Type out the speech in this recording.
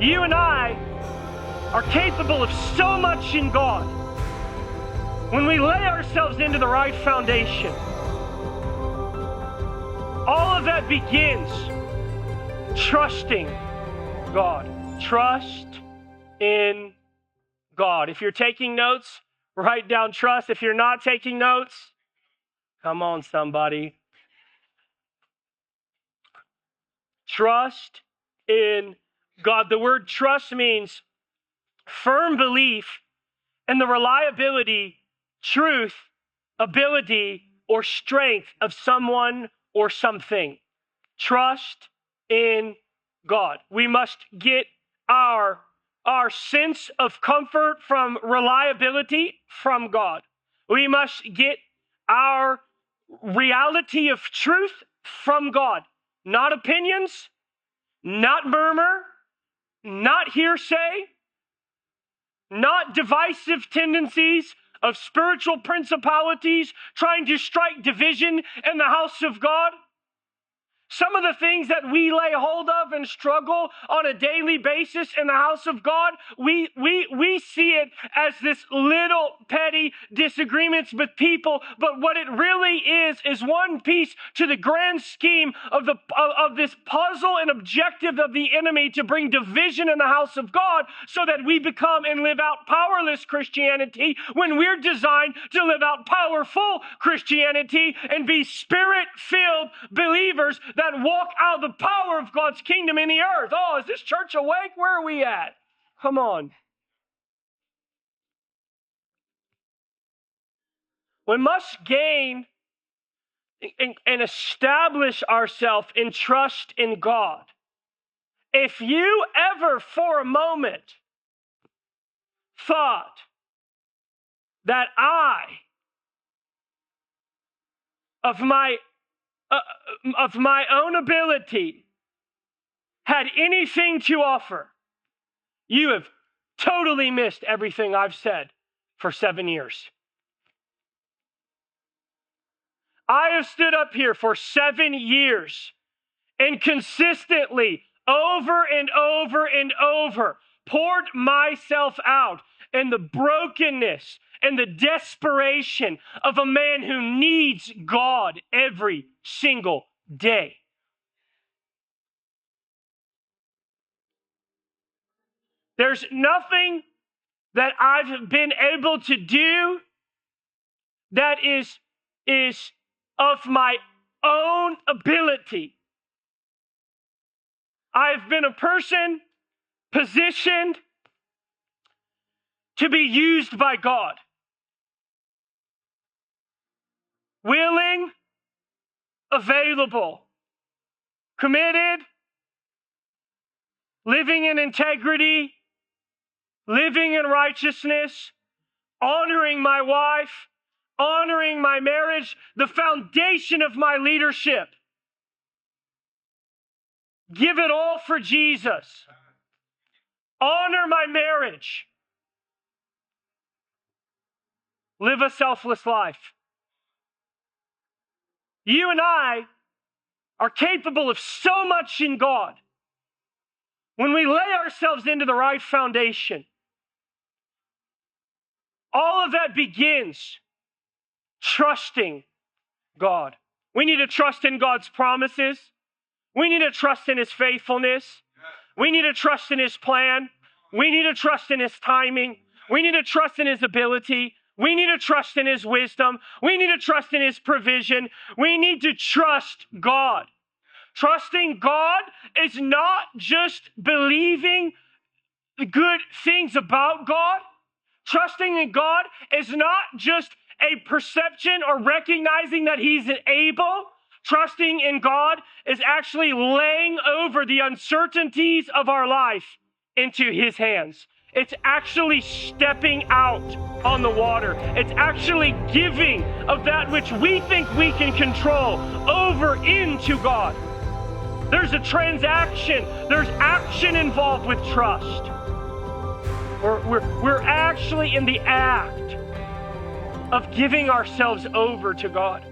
You and I are capable of so much in God when we lay ourselves into the right foundation. All of that begins trusting God. Trust in God. If you're taking notes, write down trust. If you're not taking notes, come on, somebody. Trust in God. The word trust means firm belief in the reliability, truth, ability, or strength of someone or something. Trust in God. We must get our sense of comfort from reliability from God. We must get our reality of truth from God. Not opinions, not murmur, not hearsay, not divisive tendencies of spiritual principalities trying to strike division in the house of God. Some of the things that we lay hold of and struggle on a daily basis in the house of God, we see it as this little petty disagreements with people, but what it really is one piece to the grand scheme of this puzzle and objective of the enemy to bring division in the house of God so that we become and live out powerless Christianity when we're designed to live out powerful Christianity and be spirit-filled believers that walk out the power of God's kingdom in the earth. Oh, is this church awake? Where are we at? Come on. We must gain and establish ourselves in trust in God. If you ever for a moment thought that of my own ability had anything to offer, you have totally missed everything I've said for 7 years. I have stood up here for 7 years and consistently, over and over and over, poured myself out in the brokenness and the desperation of a man who needs God every single day. There's nothing that I've been able to do that is of my own ability. I've been a person positioned to be used by God. Willing, available, committed, living in integrity, living in righteousness, honoring my wife, honoring my marriage, the foundation of my leadership. Give it all for Jesus. Honor my marriage. Live a selfless life. You and I are capable of so much in God when we lay ourselves into the right foundation. All of that begins trusting God. We need to trust in God's promises. We need to trust in His faithfulness. We need to trust in His plan. We need to trust in His timing. We need to trust in His ability. We need to trust in His wisdom. We need to trust in His provision. We need to trust God. Trusting God is not just believing good things about God. Trusting in God is not just a perception or recognizing that He's able. Trusting in God is actually laying over the uncertainties of our life into His hands. It's actually stepping out on the water. It's actually giving of that which we think we can control over into God. There's a transaction. There's action involved with trust. We're actually in the act of giving ourselves over to God.